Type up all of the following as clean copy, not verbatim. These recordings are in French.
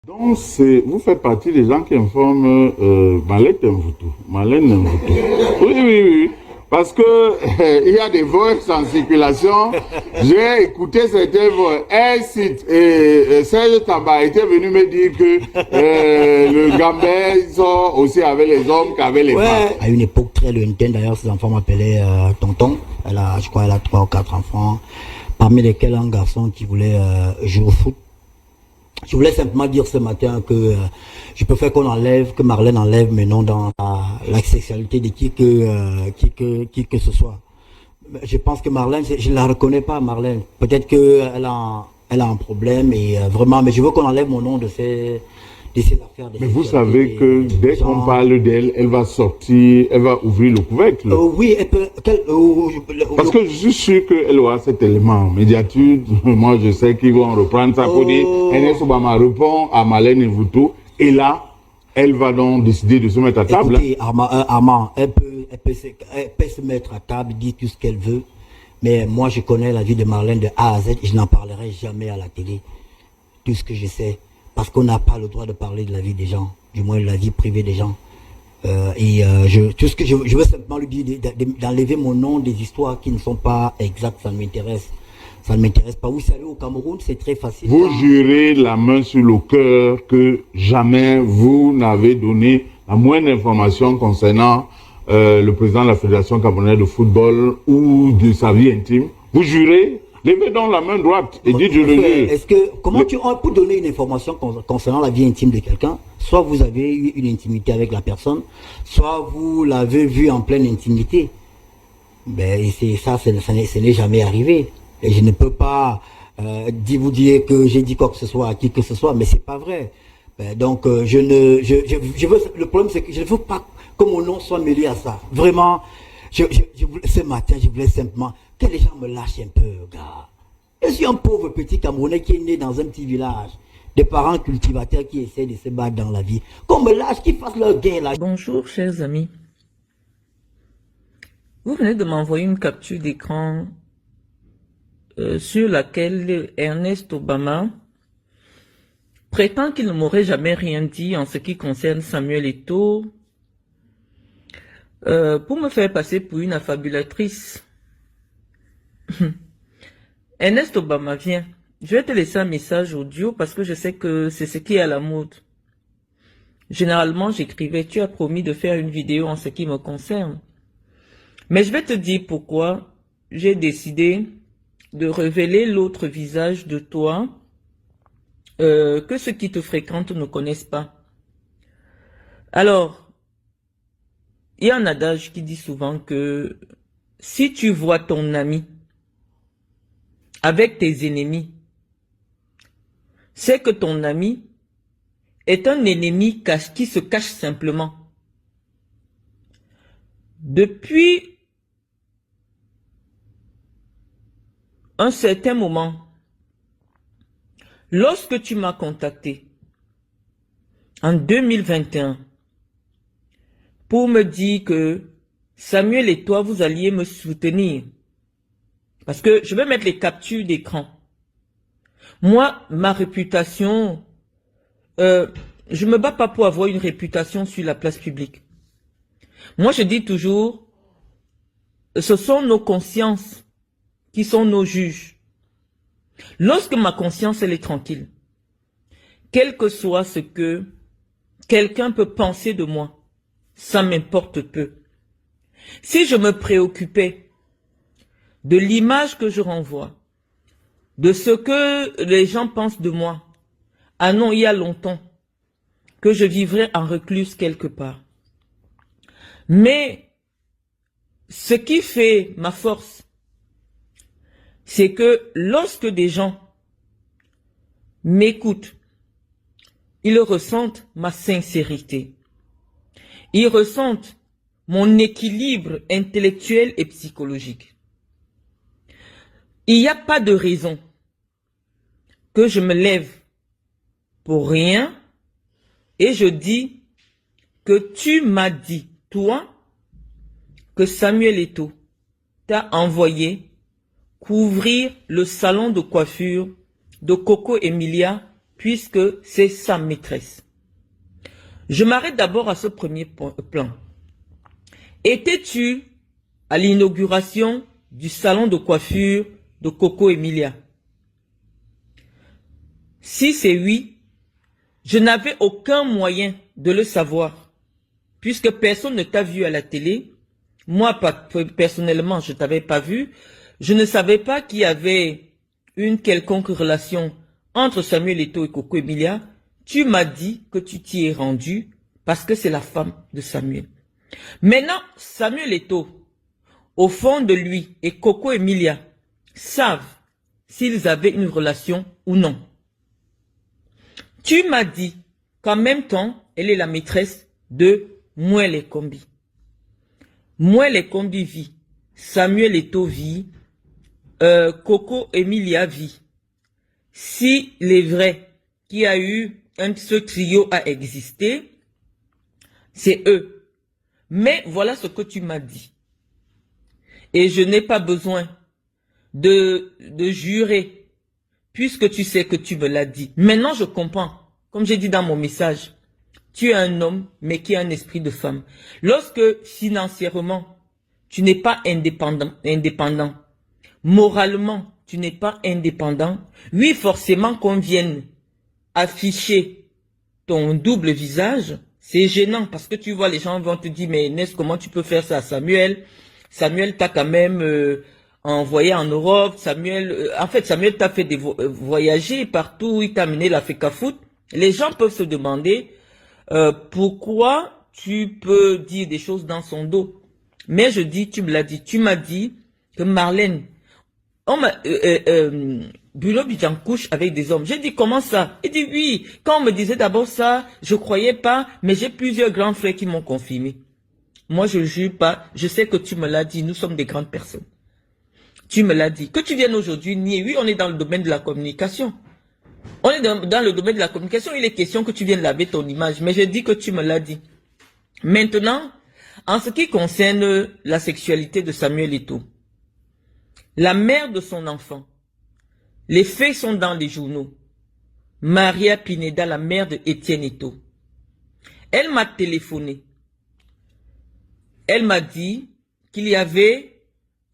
Donc, vous faites partie des gens qui informent Malek Mvutu. Malène Mvutu. Oui, oui, oui. Parce que il y a des voix en circulation. J'ai écouté certaines voix. Un site, et Serge Tamba était venu me dire que le Gambais, ils sont aussi avec les hommes qu'avec les femmes. À une époque très lointaine, d'ailleurs, ses enfants m'appelaient Tonton. Je crois qu'elle a 3 ou 4 enfants, parmi lesquels un garçon qui voulait jouer au foot. Je voulais simplement dire ce matin que je préfère que Marlène enlève mes noms dans la sexualité de qui que ce soit. Je pense que Marlène, je ne la reconnais pas, Marlène. Peut-être qu'elle elle a un problème et vraiment, mais je veux qu'on enlève mon nom de ces affaires. Mais vous savez que dès qu'on parle d'elle, elle va sortir, elle va ouvrir le couvercle. Oui, elle peut. Parce que je suis sûr qu'elle aura cet élément. Médiatude, moi je sais qu'ils vont reprendre ça pour dire Ernest Obama répond à Malène Mvutu. Et là, elle va donc décider de se mettre à table. Écoutez, Armand, elle peut se mettre à table, dire tout ce qu'elle veut. Mais moi, je connais la vie de Marlène de A à Z et je n'en parlerai jamais à la télé. Tout ce que je sais. Parce qu'on n'a pas le droit de parler de la vie des gens, du moins de la vie privée des gens. Tout ce que je veux simplement lui dire, d'enlever mon nom des histoires qui ne sont pas exactes, ça ne m'intéresse. Ça ne m'intéresse pas. Vous savez, au Cameroun, c'est très facile. Vous jurez la main sur le cœur que jamais vous n'avez donné la moindre information concernant le président de la Fédération camerounaise de football ou de sa vie intime. Vous jurez? Levez donc la main droite et dites je le jure. Est-ce que, comment tu peux donner une information concernant la vie intime de quelqu'un? Soit vous avez eu une intimité avec la personne, soit vous l'avez vue en pleine intimité. Ben, ce n'est jamais arrivé. Et je ne peux pas vous dire que j'ai dit quoi que ce soit à qui que ce soit, mais c'est pas vrai. Ben, donc, le problème c'est que je ne veux pas que mon nom soit mêlé à ça. Vraiment, ce matin, je voulais simplement que les gens me lâchent un peu, gars. Je suis un pauvre petit Camerounais qui est né dans un petit village. Des parents cultivateurs qui essaient de se battre dans la vie. Qu'on me lâche, qu'ils fassent leur gain là. Bonjour, chers amis. Vous venez de m'envoyer une capture d'écran sur laquelle Ernest Obama prétend qu'il ne m'aurait jamais rien dit en ce qui concerne Samuel Eto'o pour me faire passer pour une affabulatrice. Ernest Obama, viens. Je vais te laisser un message audio parce que je sais que c'est ce qui est à la mode. Généralement, j'écrivais, tu as promis de faire une vidéo en ce qui me concerne. Mais je vais te dire pourquoi j'ai décidé de révéler l'autre visage de toi que ceux qui te fréquentent ne connaissent pas. Alors, il y a un adage qui dit souvent que si tu vois ton ami avec tes ennemis, c'est que ton ami est un ennemi qui se cache simplement. Depuis un certain moment, lorsque tu m'as contacté en 2021 pour me dire que Samuel et toi, vous alliez me soutenir, parce que je vais mettre les captures d'écran. Moi, ma réputation, je me bats pas pour avoir une réputation sur la place publique. Moi, je dis toujours, ce sont nos consciences qui sont nos juges. Lorsque ma conscience, elle est tranquille, quel que soit ce que quelqu'un peut penser de moi, ça m'importe peu. Si je me préoccupais de l'image que je renvoie, de ce que les gens pensent de moi, ah non, il y a longtemps que je vivrais en recluse quelque part. Mais ce qui fait ma force, c'est que lorsque des gens m'écoutent, ils ressentent ma sincérité. Ils ressentent mon équilibre intellectuel et psychologique. Il n'y a pas de raison que je me lève pour rien et je dis que tu m'as dit, toi, que Samuel Eto'o t'a envoyé couvrir le salon de coiffure de Coco Emilia puisque c'est sa maîtresse. Je m'arrête d'abord à ce premier plan. Étais-tu à l'inauguration du salon de coiffure de Coco Emilia? Si c'est oui, je n'avais aucun moyen de le savoir, puisque personne ne t'a vu à la télé. Moi, personnellement, je ne t'avais pas vu. Je ne savais pas qu'il y avait une quelconque relation entre Samuel Eto'o et Coco Emilia. Tu m'as dit que tu t'y es rendu parce que c'est la femme de Samuel. Maintenant, Samuel Eto'o, au fond de lui, et Coco Emilia savent s'ils avaient une relation ou non. Tu m'as dit qu'en même temps, elle est la maîtresse de Mwele Kombi. Mwele Kombi vit, Samuel Eto'o vit, Coco Emilia vit. Si il est vrai qu'il y a eu ce trio a existé, c'est eux. Mais voilà ce que tu m'as dit. Et je n'ai pas besoin de jurer, puisque tu sais que tu me l'as dit. Maintenant, je comprends. Comme j'ai dit dans mon message, tu es un homme, mais qui a un esprit de femme. Lorsque, financièrement, tu n'es pas indépendant, moralement, tu n'es pas indépendant, oui, forcément qu'on vienne afficher ton double visage, c'est gênant parce que tu vois, les gens vont te dire, mais Inès, comment tu peux faire ça à Samuel? Samuel t'a quand même envoyé en Europe. Samuel t'a fait voyager partout. Il t'a amené l'Africa Foot. Les gens peuvent se demander pourquoi tu peux dire des choses dans son dos. Mais je dis, tu me l'as dit. Tu m'as dit que Marlène, Bruno Bidjan couche avec des hommes. J'ai dit, comment ça? Il dit, oui. Quand on me disait d'abord ça, je croyais pas, mais j'ai plusieurs grands frères qui m'ont confirmé. Moi, je ne jure pas. Je sais que tu me l'as dit. Nous sommes des grandes personnes. Tu me l'as dit. Que tu viennes aujourd'hui nier. Oui, on est dans le domaine de la communication. On est dans le domaine de la communication. Il est question que tu viennes laver ton image. Mais je dis que tu me l'as dit. Maintenant, en ce qui concerne la sexualité de Samuel Eto'o, la mère de son enfant, les faits sont dans les journaux. Maria Pineda, la mère de Étienne Eto'o. Elle m'a téléphoné. Elle m'a dit qu'il y avait,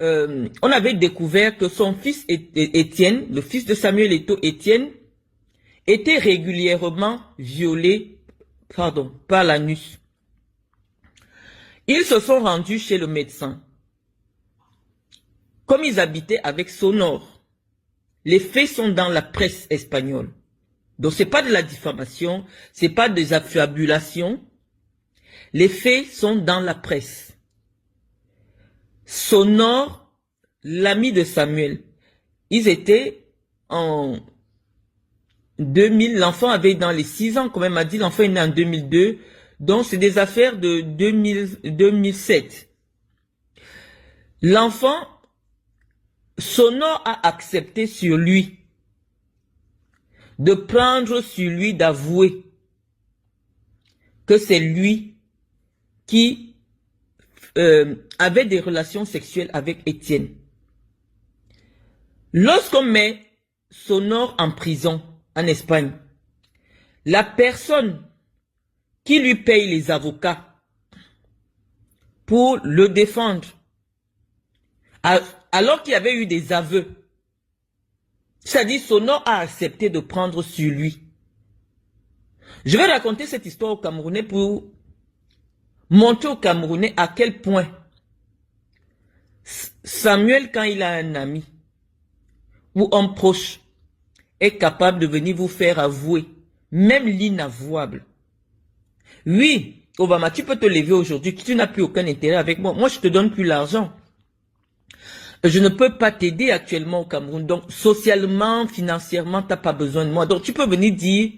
on avait découvert que son fils Étienne, le fils de Samuel Eto'o, Étienne, était régulièrement violé, par l'anus. Ils se sont rendus chez le médecin. Comme ils habitaient avec Sonor, les faits sont dans la presse espagnole. Donc c'est pas de la diffamation, c'est pas des affabulations. Les faits sont dans la presse. Sonor, l'ami de Samuel, ils étaient en 2000, l'enfant avait dans les 6 ans, comme elle m'a dit, l'enfant est né en 2002, donc c'est des affaires de 2007. L'enfant, Sonor a accepté sur lui, de prendre sur lui d'avouer que c'est lui qui avait des relations sexuelles avec Étienne. Lorsqu'on met Sonor en prison en Espagne, la personne qui lui paye les avocats pour le défendre, alors qu'il y avait eu des aveux, c'est-à-dire Sonor a accepté de prendre sur lui. Je vais raconter cette histoire aux Camerounais pour montrer aux Camerounais à quel point Samuel, quand il a un ami ou un proche, est capable de venir vous faire avouer, même l'inavouable. Oui, Obama, tu peux te lever aujourd'hui, tu n'as plus aucun intérêt avec moi. Moi, je te donne plus l'argent. Je ne peux pas t'aider actuellement au Cameroun. Donc, socialement, financièrement, tu n'as pas besoin de moi. Donc, tu peux venir dire,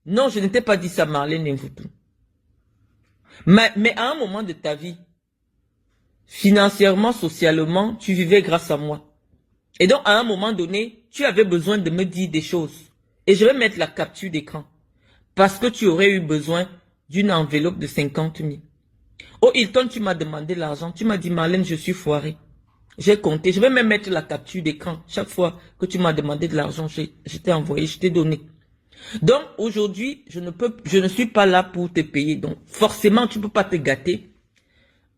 non, je n'étais pas dit ça, Marlène Mvutu. Mais à un moment de ta vie, financièrement, socialement, tu vivais grâce à moi. Et donc, à un moment donné, tu avais besoin de me dire des choses. Et je vais mettre la capture d'écran. Parce que tu aurais eu besoin d'une enveloppe de 50 000. Oh, Hilton, tu m'as demandé l'argent. Tu m'as dit, Marlène, je suis foiré. J'ai compté. Je vais même mettre la capture d'écran. Chaque fois que tu m'as demandé de l'argent, je t'ai envoyé, je t'ai donné. Donc, aujourd'hui, je ne suis pas là pour te payer. Donc, forcément, tu ne peux pas te gâter.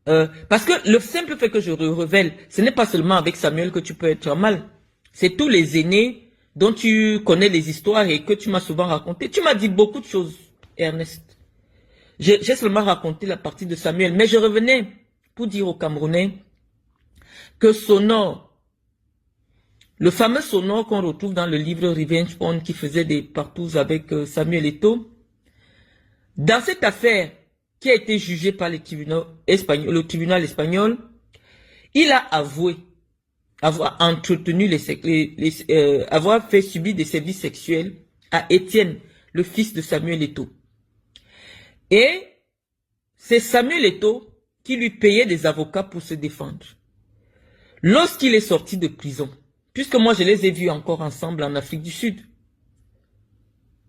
Parce que le simple fait que je révèle, ce n'est pas seulement avec Samuel que tu peux être mal. C'est tous les aînés dont tu connais les histoires et que tu m'as souvent raconté. Tu m'as dit beaucoup de choses, Ernest. J'ai seulement raconté la partie de Samuel. Mais je revenais pour dire aux Camerounais que Sonore, le fameux Sonore qu'on retrouve dans le livre Revenge Porn qui faisait des partous avec Samuel Eto'o, dans cette affaire qui a été jugée par le tribunal espagnol, il a avoué avoir entretenu avoir fait subir des services sexuels à Étienne, le fils de Samuel Eto'o. Et c'est Samuel Eto'o qui lui payait des avocats pour se défendre. Lorsqu'il est sorti de prison, puisque moi je les ai vus encore ensemble en Afrique du Sud,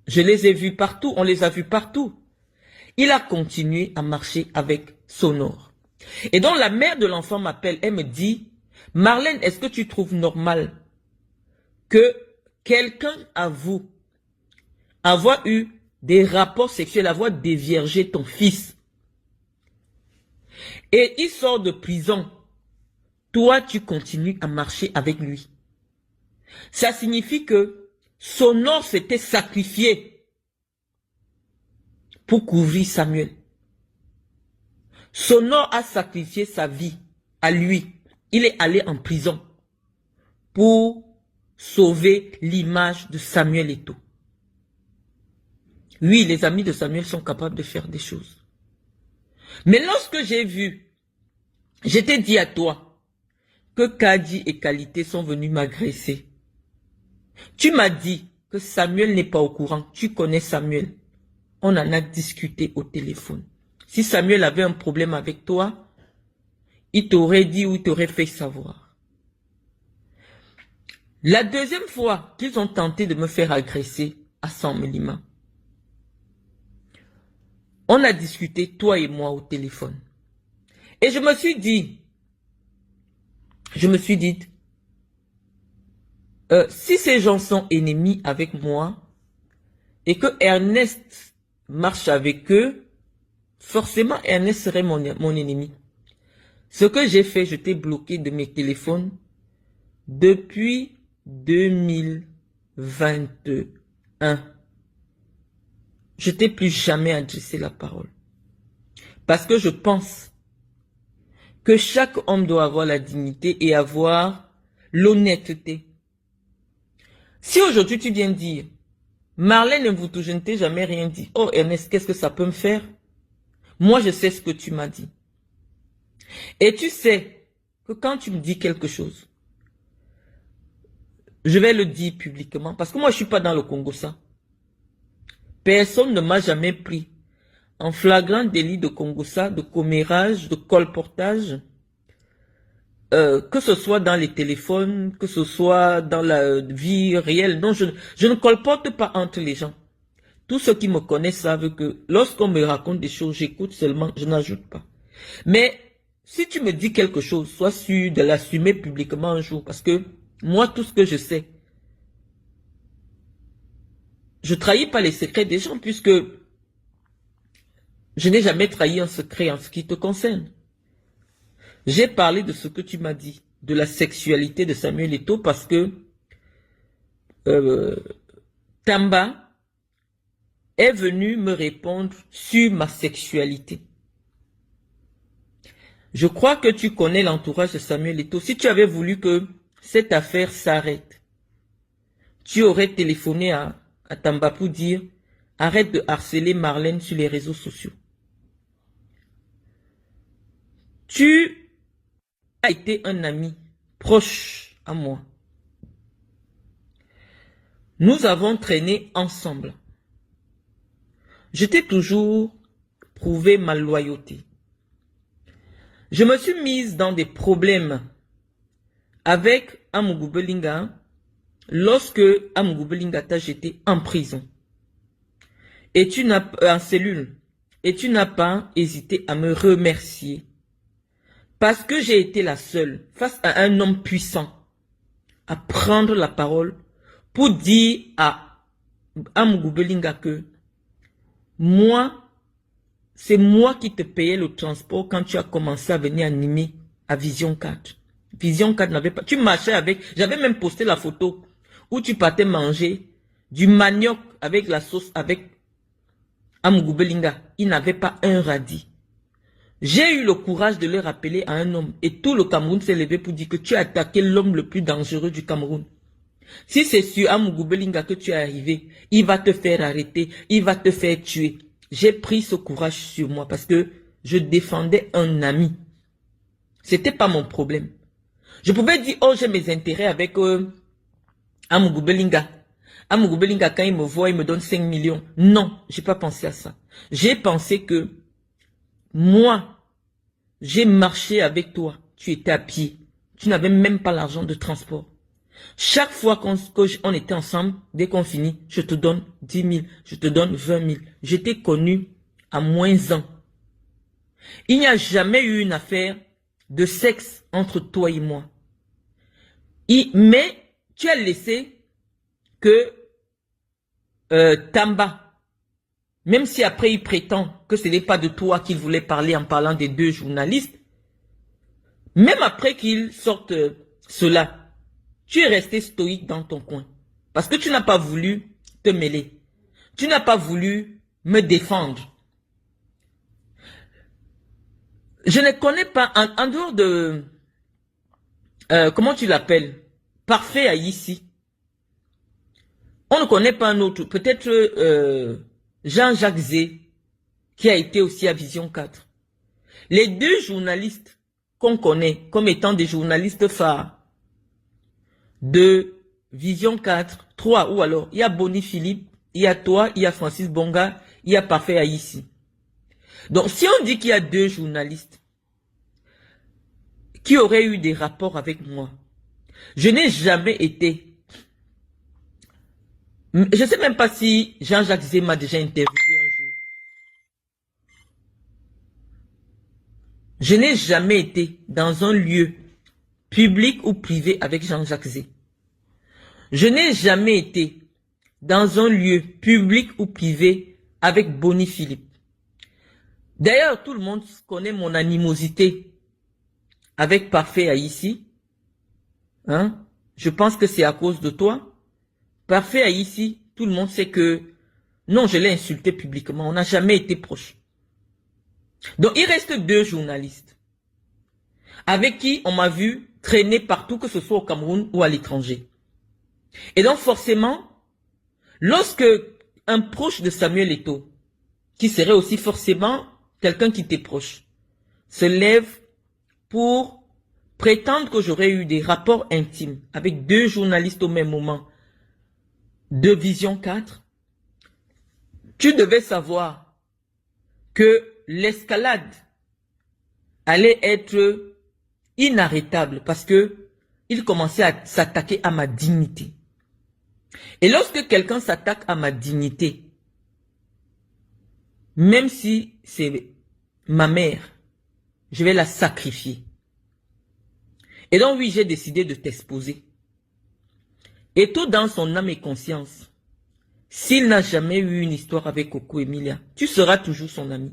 je les ai vus partout, on les a vus partout, il a continué à marcher avec Sonore. Et donc la mère de l'enfant m'appelle, elle me dit, Marlène, est-ce que tu trouves normal que quelqu'un avoue avoir eu des rapports sexuels, avoir déviergé ton fils, et il sort de prison, toi tu continues à marcher avec lui? Ça signifie que Sonore s'était sacrifié pour couvrir Samuel. Sonore a sacrifié sa vie à lui. Il est allé en prison pour sauver l'image de Samuel Eto'o. Oui, les amis de Samuel sont capables de faire des choses. Mais lorsque j'ai vu, je t'ai dit à toi que Kadi et Qualité sont venus m'agresser. Tu m'as dit que Samuel n'est pas au courant. Tu connais Samuel. On en a discuté au téléphone. Si Samuel avait un problème avec toi, il t'aurait dit ou il t'aurait fait savoir. La deuxième fois qu'ils ont tenté de me faire agresser à Saint-Mélima, on a discuté, toi et moi, au téléphone. Et je me suis dit, si ces gens sont ennemis avec moi, et que Ernest marche avec eux, forcément Ernest serait mon ennemi. Ce que j'ai fait, je t'ai bloqué de mes téléphones depuis 2021. Je t'ai plus jamais adressé la parole. Parce que je pense que chaque homme doit avoir la dignité et avoir l'honnêteté. Si aujourd'hui tu viens dire, Marlène Mvoutou, je ne t'ai jamais rien dit. Oh Ernest, qu'est-ce que ça peut me faire? Moi, je sais ce que tu m'as dit. Et tu sais que quand tu me dis quelque chose, je vais le dire publiquement. Parce que moi, je ne suis pas dans le Congo, ça. Personne ne m'a jamais pris en flagrant délit de Congossa, de commérage, de colportage, que ce soit dans les téléphones, que ce soit dans la vie réelle. Non, je ne colporte pas entre les gens. Tous ceux qui me connaissent savent que lorsqu'on me raconte des choses, j'écoute seulement, je n'ajoute pas. Mais si tu me dis quelque chose, sois sûr de l'assumer publiquement un jour, parce que moi, tout ce que je sais, je trahis pas les secrets des gens, puisque je n'ai jamais trahi un secret en ce qui te concerne. J'ai parlé de ce que tu m'as dit, de la sexualité de Samuel Eto'o, parce que Tamba est venu me répondre sur ma sexualité. Je crois que tu connais l'entourage de Samuel Eto'o. Si tu avais voulu que cette affaire s'arrête, tu aurais téléphoné à Tamba pour dire « Arrête de harceler Marlène sur les réseaux sociaux ». Tu as été un ami proche à moi. Nous avons traîné ensemble. Je t'ai toujours prouvé ma loyauté. Je me suis mise dans des problèmes avec Amougou Belinga lorsque Amougou Belinga t'a jeté en prison. Et tu n'as en cellule. Et tu n'as pas hésité à me remercier. Parce que j'ai été la seule, face à un homme puissant, à prendre la parole pour dire à Amougou Belinga que moi, c'est moi qui te payais le transport quand tu as commencé à venir animer à Vision 4. Vision 4 n'avait pas... Tu marchais avec... J'avais même posté la photo où tu partais manger du manioc avec la sauce avec Amougou Belinga. Il n'avait pas un radis. J'ai eu le courage de le rappeler à un homme et tout le Cameroun s'est levé pour dire que tu as attaqué l'homme le plus dangereux du Cameroun. Si c'est sur Amougou Belinga que tu es arrivé, il va te faire arrêter, il va te faire tuer. J'ai pris ce courage sur moi parce que je défendais un ami. C'était pas mon problème. Je pouvais dire, oh, j'ai mes intérêts avec Amougou Belinga. Amougou Belinga, quand il me voit, il me donne 5 millions. Non, j'ai pas pensé à ça. J'ai pensé que moi, j'ai marché avec toi. Tu étais à pied. Tu n'avais même pas l'argent de transport. Chaque fois qu'on était ensemble, dès qu'on finit, je te donne 10 000, je te donne 20 000. J'étais connu à -1. Il n'y a jamais eu une affaire de sexe entre toi et moi. Mais tu as laissé que Tamba, même si après il prétend que ce n'est pas de toi qu'il voulait parler en parlant des 2 journalistes, même après qu'il sorte cela, tu es resté stoïque dans ton coin. Parce que tu n'as pas voulu te mêler. Tu n'as pas voulu me défendre. Je ne connais pas, en dehors de... comment tu l'appelles? Parfait à ici. On ne connaît pas un autre. Peut-être Jean-Jacques Zé, qui a été aussi à Vision 4. Les 2 journalistes qu'on connaît comme étant des journalistes phares de Vision 4, 3 ou alors, il y a Bonnie Philippe, il y a toi, il y a Francis Bonga, il y a Parfait Haïssi. Donc si on dit qu'il y a 2 journalistes qui auraient eu des rapports avec moi, je n'ai jamais été... Je ne sais même pas si Jean-Jacques Zé m'a déjà interviewé un jour. Je n'ai jamais été dans un lieu public ou privé avec Jean-Jacques Zé. Je n'ai jamais été dans un lieu public ou privé avec Bonnie Philippe. D'ailleurs, tout le monde connaît mon animosité avec Parfait Haïssi. Hein? Je pense que c'est à cause de toi. Parfait Haïssi, tout le monde sait que non, je l'ai insulté publiquement. On n'a jamais été proches. Donc, il reste 2 journalistes avec qui on m'a vu traîner partout, que ce soit au Cameroun ou à l'étranger. Et donc, forcément, lorsque un proche de Samuel Eto'o, qui serait aussi forcément quelqu'un qui t'est proche, se lève pour prétendre que j'aurais eu des rapports intimes avec 2 journalistes au même moment de Vision 4, tu devais savoir que l'escalade allait être inarrêtable parce que il commençait à s'attaquer à ma dignité. Et lorsque quelqu'un s'attaque à ma dignité, même si c'est ma mère, je vais la sacrifier. Et donc oui, j'ai décidé de t'exposer. Et tout dans son âme et conscience, s'il n'a jamais eu une histoire avec Coco Emilia, tu seras toujours son ami.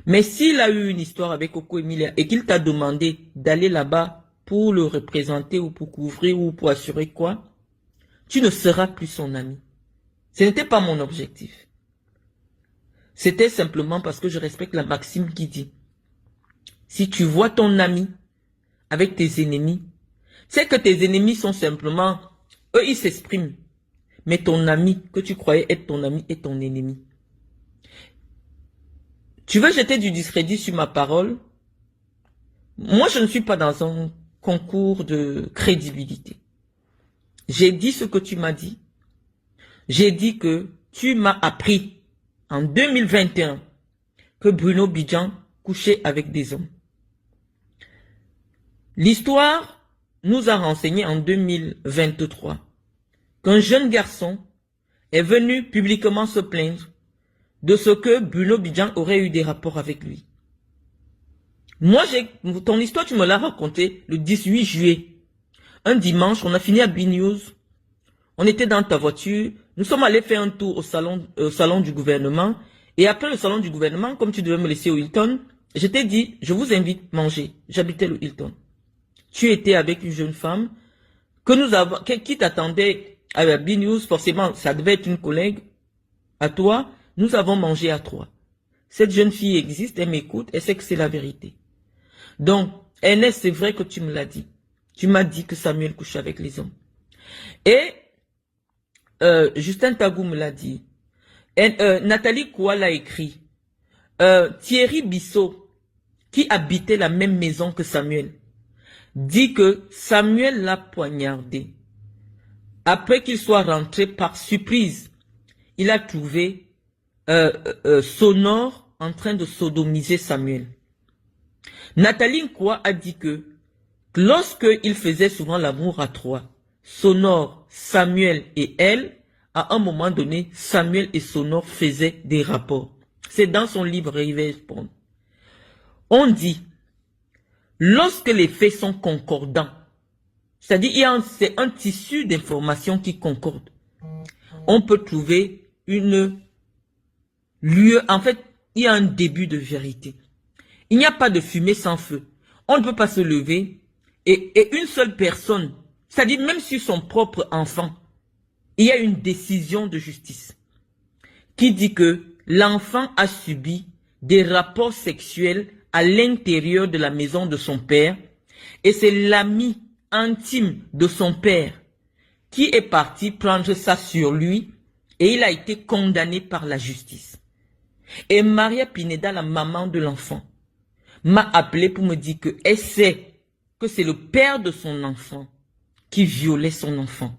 Mais s'il a eu une histoire avec Coco Emilia et qu'il t'a demandé d'aller là-bas pour le représenter ou pour couvrir ou pour assurer quoi, tu ne seras plus son ami. Ce n'était pas mon objectif. C'était simplement parce que je respecte la maxime qui dit, si tu vois ton ami avec tes ennemis, c'est que tes ennemis sont simplement, eux ils s'expriment, mais ton ami que tu croyais être ton ami est ton ennemi. Tu veux jeter du discrédit sur ma parole? Moi je ne suis pas dans un concours de crédibilité. J'ai dit ce que tu m'as dit. J'ai dit que tu m'as appris en 2021 que Bruno Bidjan couchait avec des hommes. L'histoire nous a renseigné en 2023 qu'un jeune garçon est venu publiquement se plaindre de ce que Bruno Bidjan aurait eu des rapports avec lui. Moi, ton histoire, tu me l'as racontée le 18 juillet. Un dimanche, on a fini à B-News. On était dans ta voiture. Nous sommes allés faire un tour au salon du gouvernement. Et après le salon du gouvernement, comme tu devais me laisser au Hilton, je t'ai dit, je vous invite à manger. J'habitais le Hilton. Tu étais avec une jeune femme qui t'attendait à B-News. Forcément, ça devait être une collègue à toi. Nous avons mangé à trois. Cette jeune fille existe, elle m'écoute, elle sait que c'est la vérité. Donc, Ernest, c'est vrai que tu me l'as dit. Tu m'as dit que Samuel couche avec les hommes. Et Justin Tagou me l'a dit. Nathalie Koua l'a écrit. Thierry Bissot, qui habitait la même maison que Samuel, dit que Samuel l'a poignardé. Après qu'il soit rentré par surprise, il a trouvé Sonore en train de sodomiser Samuel. Nathalie Koua a dit que lorsqu'il faisait souvent l'amour à trois, Sonore, Samuel et elle, à un moment donné, Samuel et Sonore faisaient des rapports. C'est dans son livre Répondre. On dit, lorsque les faits sont concordants, c'est-à-dire c'est un tissu d'informations qui concorde, on peut trouver une lieu, en fait, il y a un début de vérité. Il n'y a pas de fumée sans feu. On ne peut pas se lever et une seule personne, c'est-à-dire même sur son propre enfant, il y a une décision de justice qui dit que l'enfant a subi des rapports sexuels à l'intérieur de la maison de son père et c'est l'ami intime de son père qui est parti prendre ça sur lui et il a été condamné par la justice. Et Maria Pineda, la maman de l'enfant, m'a appelé pour me dire qu'elle sait que c'est le père de son enfant qui violait son enfant.